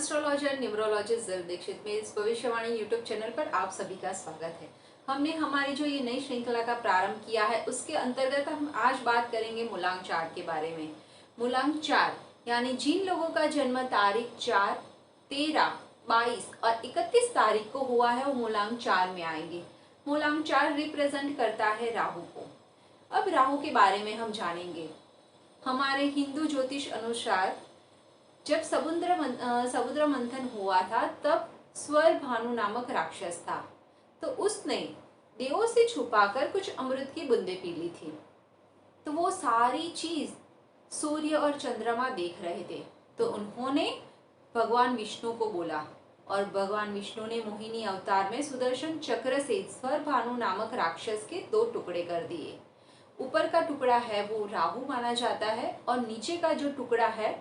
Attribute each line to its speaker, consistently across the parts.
Speaker 1: Astrologer numerologist जर दीक्षित में इस भविष्यवाणी यूट्यूब चैनल पर आप सभी का स्वागत है। हमने हमारी जो ये नई श्रृंखला का प्रारंभ किया है उसके अंतर्गत हम आज बात करेंगे मूलांक चार्ट के बारे में। मूलांक चार्ट यानी जिन लोगों का जन्म तारीख 4, 13, 22 और 31 तारीख को हुआ है वो मूलांक 4 में आएंगे। मूलांक 4 रिप्रेजेंट करता है राहु को। अब राहु के बारे में हम जानेंगे। हमारे हिंदू ज्योतिष अनुसार जब समुद्र मंथन हुआ था तब स्वर भानु नामक राक्षस था, तो उसने देवों से छुपाकर कुछ अमृत की बूंदें पी ली थी। तो वो सारी चीज सूर्य और चंद्रमा देख रहे थे, तो उन्होंने भगवान विष्णु को बोला और भगवान विष्णु ने मोहिनी अवतार में सुदर्शन चक्र से स्वर भानु नामक राक्षस के 2 टुकड़े कर दिए। ऊपर का टुकड़ा है वो राहु माना जाता है और नीचे का जो टुकड़ा है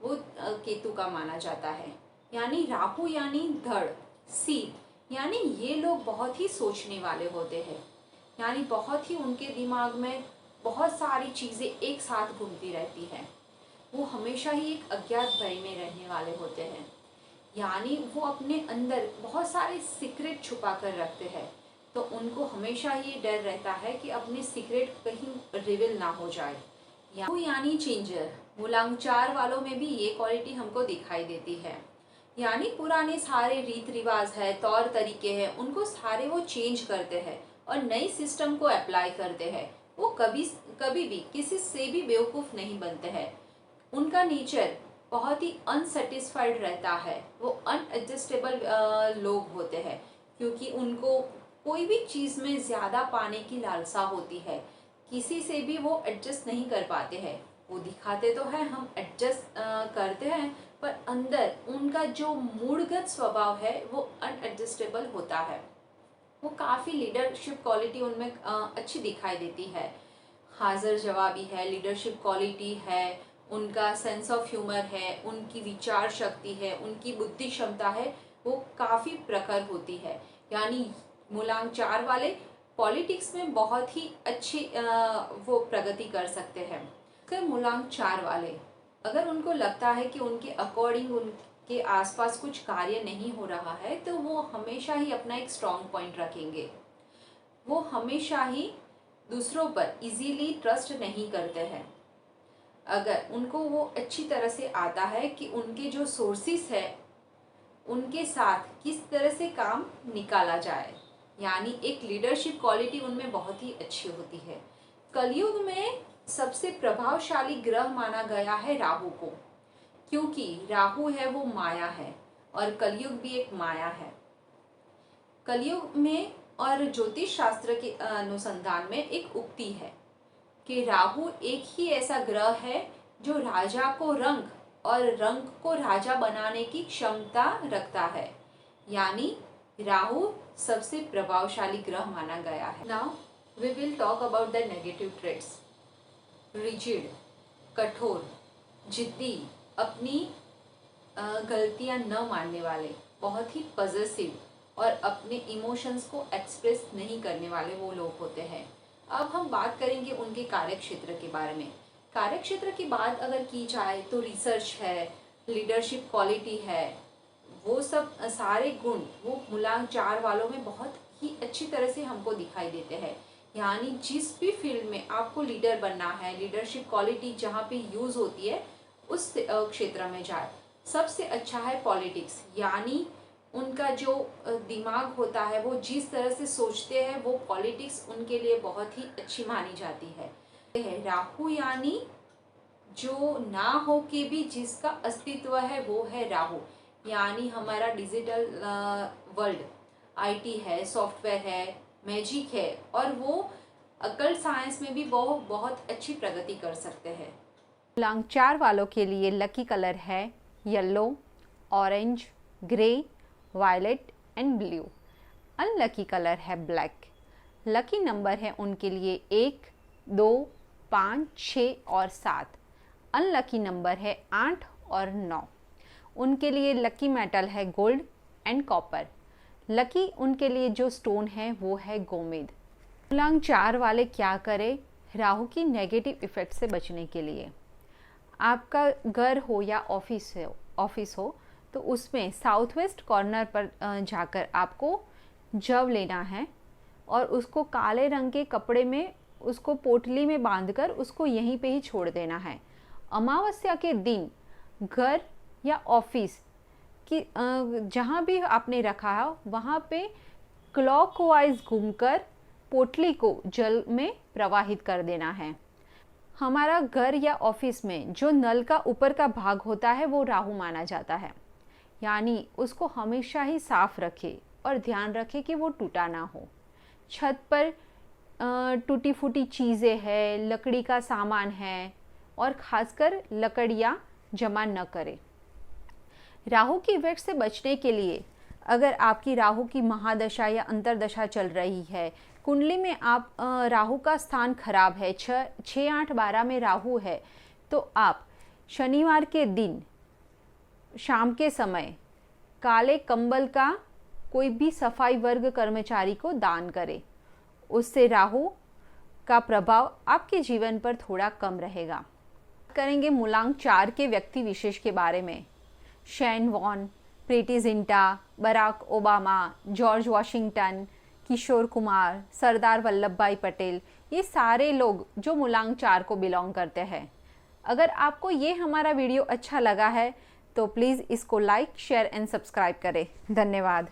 Speaker 1: वो केतु का माना जाता है। यानी राहु यानी धड़, सीप, यानी ये लोग बहुत ही सोचने वाले होते हैं। यानी बहुत ही उनके दिमाग में बहुत सारी चीज़ें एक साथ घूमती रहती हैं। वो हमेशा ही एक अज्ञात भय में रहने वाले होते हैं। यानी वो अपने अंदर बहुत सारे सीक्रेट छुपा कर रखते हैं, तो उनको हमेशा ये डर रहता है कि अपने सीक्रेट कहीं रिवील ना हो जाए। यानी चेंजर, मूलांक 4 वालों में भी ये क्वालिटी हमको दिखाई देती है। यानी पुराने सारे रीत रिवाज है, तौर तरीके हैं, उनको सारे वो चेंज करते हैं और नई सिस्टम को अप्लाई करते हैं। वो कभी भी किसी से भी बेवकूफ़ नहीं बनते हैं। उनका नेचर बहुत ही अनसेटिस्फाइड रहता है। वो अनएडजस्टेबल लोग होते हैं, क्योंकि उनको कोई भी चीज़ में ज़्यादा पाने की लालसा होती है। किसी से भी वो एडजस्ट नहीं कर पाते हैं। वो दिखाते तो है हम एडजस्ट करते हैं, पर अंदर उनका जो मूढ़गत स्वभाव है वो अनएडजस्टेबल होता है। वो काफ़ी लीडरशिप क्वालिटी उनमें अच्छी दिखाई देती है। हाजिर जवाबी है, लीडरशिप क्वालिटी है, उनका सेंस ऑफ ह्यूमर है, उनकी विचार शक्ति है, उनकी बुद्धि क्षमता है, वो काफ़ी प्रखर होती है। यानी मूलांक 4 वाले पॉलिटिक्स में बहुत ही अच्छी वो प्रगति कर सकते हैं। अगर मूलांक 4 वाले अगर उनको लगता है कि उनके अकॉर्डिंग उनके आसपास कुछ कार्य नहीं हो रहा है, तो वो हमेशा ही अपना एक स्ट्रॉन्ग पॉइंट रखेंगे। वो हमेशा ही दूसरों पर इजीली ट्रस्ट नहीं करते हैं। अगर उनको वो अच्छी तरह से आता है कि उनके जो सोर्सेस है उनके साथ किस तरह से काम निकाला जाए, यानी एक लीडरशिप क्वालिटी उनमें बहुत ही अच्छी होती है। कलयुग में सबसे प्रभावशाली ग्रह माना गया है राहु को, क्योंकि राहु है वो माया है और कलयुग भी एक माया है। कलयुग में और ज्योतिष शास्त्र के अनुसंधान में एक उक्ति है कि राहु एक ही ऐसा ग्रह है जो राजा को रंग और रंग को राजा बनाने की क्षमता रखता है। यानी राहु सबसे प्रभावशाली ग्रह माना गया है। Now we will talk about the negative traits. Rigid, कठोर, जिद्दी, अपनी गलतियां न मानने वाले, बहुत ही पॉजिटिव और अपने इमोशंस को एक्सप्रेस नहीं करने वाले वो लोग होते हैं। अब हम बात करेंगे उनके कार्यक्षेत्र के बारे में। कार्यक्षेत्र की बात अगर की जाए तो रिसर्च है, लीडरशिप क्वालिटी है, वो सब सारे गुण वो मूलांक 4 वालों में बहुत ही अच्छी तरह से हमको दिखाई देते हैं। यानी जिस भी फील्ड में आपको लीडर बनना है, लीडरशिप क्वालिटी जहाँ पे यूज़ होती है उस क्षेत्र में जाए। सबसे अच्छा है पॉलिटिक्स, यानी उनका जो दिमाग होता है वो जिस तरह से सोचते हैं वो पॉलिटिक्स उनके लिए बहुत ही अच्छी मानी जाती है। राहु यानी जो ना हो के भी जिसका अस्तित्व है वो है राहु। यानी हमारा डिजिटल वर्ल्ड, आईटी है, सॉफ्टवेयर है, मैजिक है, और वो अकल्ट साइंस में भी वो बहुत अच्छी प्रगति कर सकते हैं।
Speaker 2: मूलांक 4 वालों के लिए लकी कलर है yellow, orange, grey, violet and blue. Unlucky colour है ब्लैक। लकी नंबर है उनके लिए 1, 2, 5, 6 और 7। अनलकी नंबर है 8 और 9। उनके लिए लकी मेटल है गोल्ड एंड कॉपर। लकी उनके लिए जो स्टोन है वो है गोमेद। मूलांक 4 वाले क्या करें राहु की नेगेटिव इफेक्ट से बचने के लिए? आपका घर हो या ऑफिस हो तो उसमें साउथ वेस्ट कॉर्नर पर जाकर आपको जव लेना है और उसको काले रंग के कपड़े में उसको पोटली में बांधकर उसको यहीं पे ही छोड़ देना है। अमावस्या के दिन घर या ऑफिस कि जहाँ भी आपने रखा है वहाँ पे क्लॉकवाइज घूमकर पोटली को जल में प्रवाहित कर देना है। हमारा घर या ऑफिस में जो नल का ऊपर का भाग होता है वो राहु माना जाता है, यानी उसको हमेशा ही साफ रखें और ध्यान रखें कि वो टूटा ना हो। छत पर टूटी फूटी चीज़ें हैं, लकड़ी का सामान है और ख़ासकर लकड़ियाँ जमा न करें। राहु की इफेक्ट से बचने के लिए अगर आपकी राहु की महादशा या अंतरदशा चल रही है, कुंडली में आप राहु का स्थान खराब है, 6, 8, 12 में राहु है, तो आप शनिवार के दिन शाम के समय काले कंबल का कोई भी सफाई वर्ग कर्मचारी को दान करें। उससे राहु का प्रभाव आपके जीवन पर थोड़ा कम रहेगा। करेंगे मूलांक 4 के व्यक्ति विशेष के बारे में। Shane Warne, Preity Zinta, Barack Obama, George Washington, Kishore Kumar, Sardar Vallabh Bhai Patel, ये सारे लोग जो मूलांक 4 को बिलोंग करते हैं। अगर आपको ये हमारा वीडियो अच्छा लगा है तो प्लीज़ इसको लाइक, शेयर एंड सब्सक्राइब करें। धन्यवाद।